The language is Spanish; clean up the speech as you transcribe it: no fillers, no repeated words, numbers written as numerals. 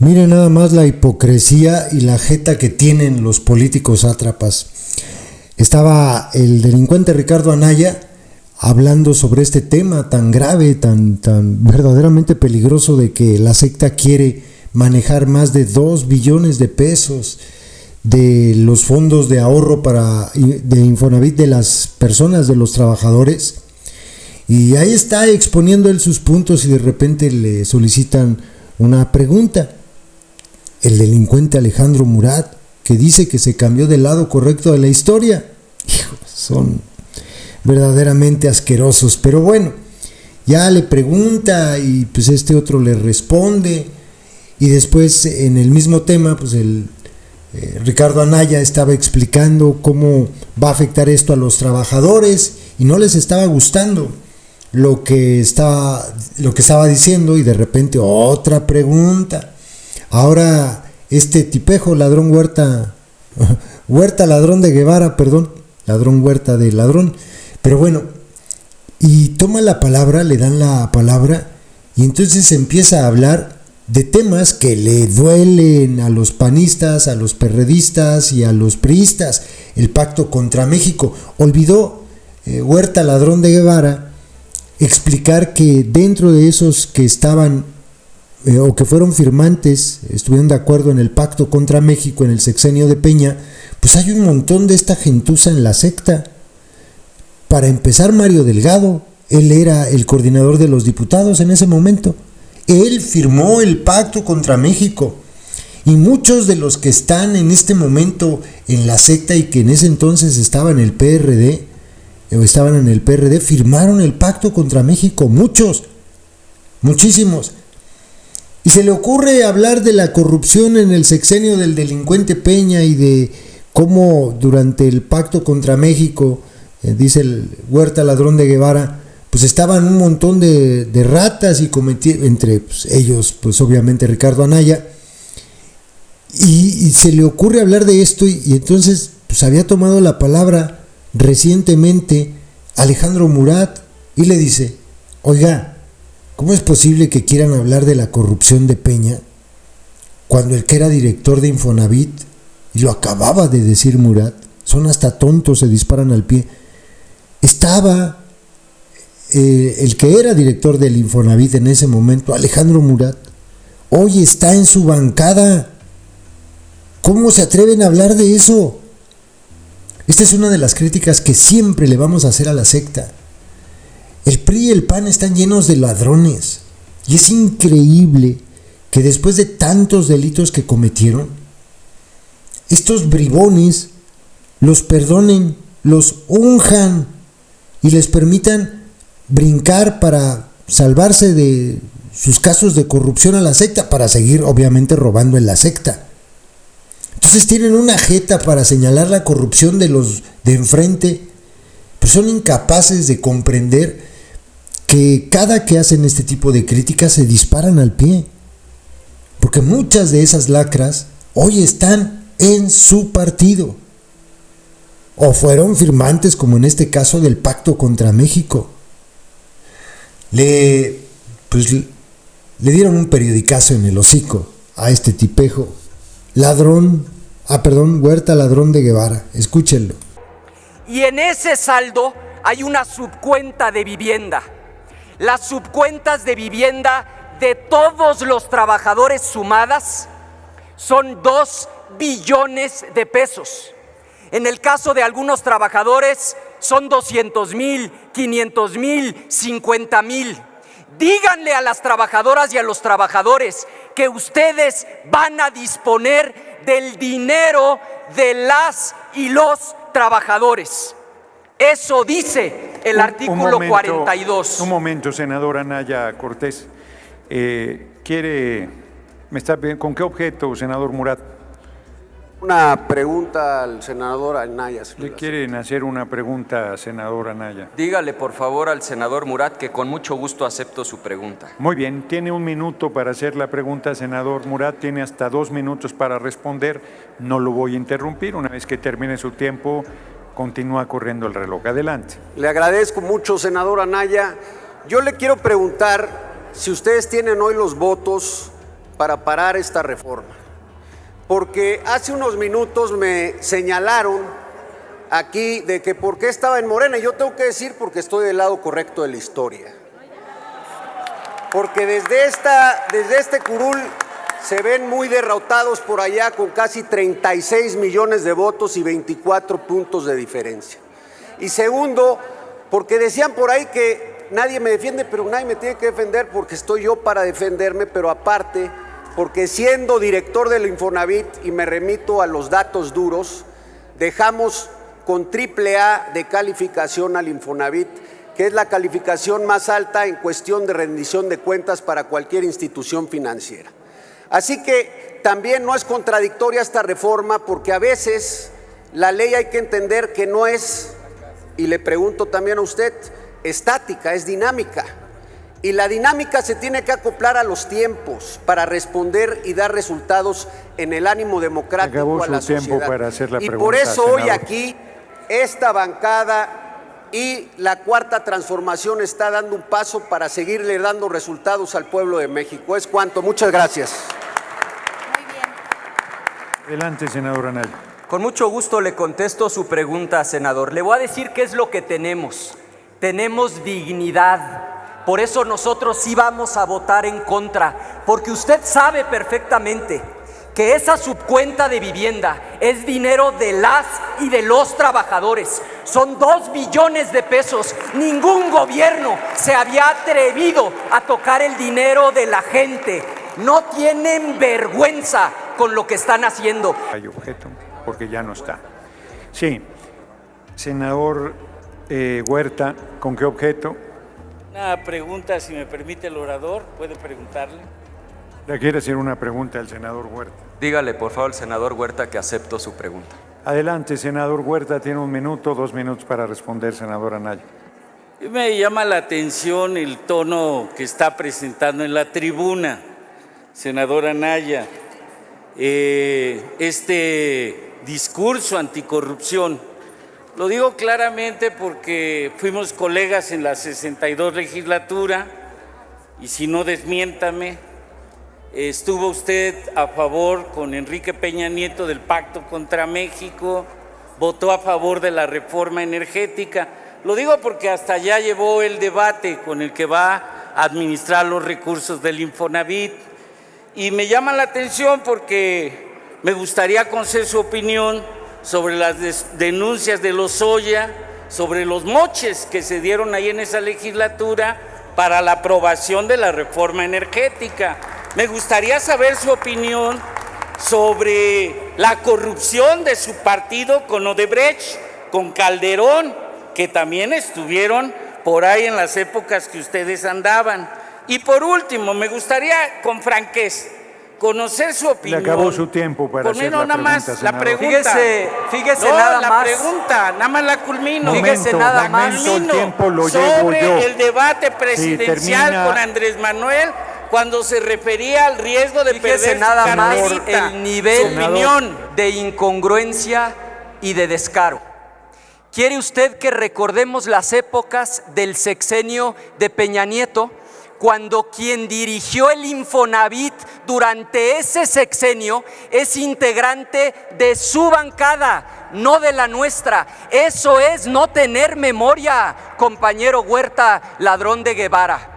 Miren nada más la hipocresía y la jeta que tienen los políticos sátrapas. Estaba el delincuente Ricardo Anaya hablando sobre este tema tan grave, tan verdaderamente peligroso, de que la secta quiere manejar más de 2 billones de pesos de los fondos de ahorro de Infonavit de las personas, de los trabajadores. Y ahí está exponiendo él sus puntos y de repente le solicitan una pregunta. El delincuente Alejandro Murat, que dice que se cambió del lado correcto de la historia. Hijo, son verdaderamente asquerosos, pero bueno, ya le pregunta y pues este otro le responde, y después en el mismo tema pues Ricardo Anaya estaba explicando cómo va a afectar esto a los trabajadores y no les estaba gustando lo que estaba diciendo, y de repente otra pregunta. Ahora este tipejo, ladrón Huerta ladrón de Guevara, perdón, ladrón Huerta de ladrón, pero bueno, y toma la palabra, le dan la palabra, y entonces empieza a hablar de temas que le duelen a los panistas, a los perredistas y a los priistas. El pacto contra México. Olvidó Huerta ladrón de Guevara explicar que dentro de esos que estaban o que fueron firmantes, estuvieron de acuerdo en el pacto contra México en el sexenio de Peña, pues hay un montón de esta gentuza en la secta. Para empezar, Mario Delgado, él era el coordinador de los diputados en ese momento. Él firmó el pacto contra México. Y muchos de los que están en este momento en la secta y que en ese entonces estaban en el PRD, firmaron el pacto contra México. Muchísimos. Y se le ocurre hablar de la corrupción en el sexenio del delincuente Peña y de cómo durante el pacto contra México, dice el Huerta ladrón de Guevara, pues estaban un montón de ratas y entre ellos, pues obviamente Ricardo Anaya, y se le ocurre hablar de esto, y entonces pues había tomado la palabra recientemente Alejandro Murat y le dice: oiga, ¿cómo es posible que quieran hablar de la corrupción de Peña cuando el que era director de Infonavit, y lo acababa de decir Murat, son hasta tontos, se disparan al pie, estaba el que era director del Infonavit en ese momento, Alejandro Murat, hoy está en su bancada? ¿Cómo se atreven a hablar de eso? Esta es una de las críticas que siempre le vamos a hacer a la secta. El PRI y el PAN están llenos de ladrones, y es increíble que después de tantos delitos que cometieron, estos bribones los perdonen, los unjan y les permitan brincar para salvarse de sus casos de corrupción a la secta, para seguir obviamente robando en la secta. Entonces tienen una jeta para señalar la corrupción de los de enfrente, pero son incapaces de comprender que cada que hacen este tipo de críticas se disparan al pie, porque muchas de esas lacras hoy están en su partido o fueron firmantes, como en este caso del pacto contra México. Le dieron un periodicazo en el hocico a este tipejo, Huerta ladrón de Guevara. Escúchenlo. Y en ese saldo hay una subcuenta de vivienda. Las subcuentas de vivienda de todos los trabajadores sumadas son 2 billones de pesos. En el caso de algunos trabajadores son 200,000, 500,000, 50,000. Díganle a las trabajadoras y a los trabajadores que ustedes van a disponer del dinero de las y los trabajadores. Eso dice el artículo 42. Un momento, senador Anaya Cortés. ¿Con qué objeto, senador Murat? Una pregunta al senador Anaya. ¿Le quieren hacer una pregunta, senador Anaya? Dígale por favor al senador Murat que con mucho gusto acepto su pregunta. Muy bien, tiene 1 minuto para hacer la pregunta, senador Murat. Tiene hasta 2 minutos para responder. No lo voy a interrumpir. Una vez que termine su tiempo, continúa corriendo el reloj. Adelante. Le agradezco mucho, senador Anaya. Yo le quiero preguntar si ustedes tienen hoy los votos para parar esta reforma. Porque hace unos minutos me señalaron aquí de que por qué estaba en Morena. Yo tengo que decir porque estoy del lado correcto de la historia. Porque desde este curul se ven muy derrotados por allá con casi 36 millones de votos y 24 puntos de diferencia. Y segundo, porque decían por ahí que nadie me defiende, pero nadie me tiene que defender porque estoy yo para defenderme, pero aparte, porque siendo director del Infonavit, y me remito a los datos duros, dejamos con AAA de calificación al Infonavit, que es la calificación más alta en cuestión de rendición de cuentas para cualquier institución financiera. Así que también no es contradictoria esta reforma, porque a veces la ley hay que entender que no es, y le pregunto también a usted, estática, es dinámica. Y la dinámica se tiene que acoplar a los tiempos para responder y dar resultados en el ánimo democrático a la sociedad. Y por eso hoy aquí esta bancada y la Cuarta Transformación está dando un paso para seguirle dando resultados al pueblo de México. Es cuanto. Muchas gracias. Muy bien. Adelante, senador Anaya. Con mucho gusto le contesto su pregunta, senador. Le voy a decir qué es lo que tenemos. Tenemos dignidad. Por eso nosotros sí vamos a votar en contra, porque usted sabe perfectamente que esa subcuenta de vivienda es dinero de las y de los trabajadores. Son 2 billones de pesos. Ningún gobierno se había atrevido a tocar el dinero de la gente. No tienen vergüenza con lo que están haciendo. Hay objeto, porque ya no está. Sí, senador Huerta, ¿con qué objeto? Una pregunta, si me permite el orador, puede preguntarle. ¿Le quiere hacer una pregunta al senador Huerta? Dígale, por favor, al senador Huerta que acepto su pregunta. Adelante, senador Huerta, tiene 1 minuto, 2 minutos para responder, senador Anaya. Me llama la atención el tono que está presentando en la tribuna, senador Anaya. Este discurso anticorrupción, lo digo claramente porque fuimos colegas en la 62 legislatura, y si no, desmiéntame. Estuvo usted a favor con Enrique Peña Nieto del Pacto contra México, votó a favor de la reforma energética. Lo digo porque hasta allá llevó el debate con el que va a administrar los recursos del Infonavit. Y me llama la atención porque me gustaría conocer su opinión sobre las denuncias de Lozoya, sobre los moches que se dieron ahí en esa legislatura para la aprobación de la reforma energética. Me gustaría saber su opinión sobre la corrupción de su partido con Odebrecht, con Calderón, que también estuvieron por ahí en las épocas que ustedes andaban. Y por último, me gustaría con franqueza conocer su opinión. Le acabó su tiempo para hacer la pregunta, más, senador. la pregunta. Fíjese no, nada la más. pregunta, nada más la culmino. Fíjese nada más. El tiempo lo llevo sobre yo. el debate presidencial termina. con Andrés Manuel, cuando se refería al riesgo de perder Fíjese nada su más carterita, el nivel su opinión. de incongruencia y de descaro. ¿Quiere usted que recordemos las épocas del sexenio de Peña Nieto, cuando quien dirigió el Infonavit durante ese sexenio es integrante de su bancada, no de la nuestra? Eso es no tener memoria, compañero Huerta, ladrón de Guevara.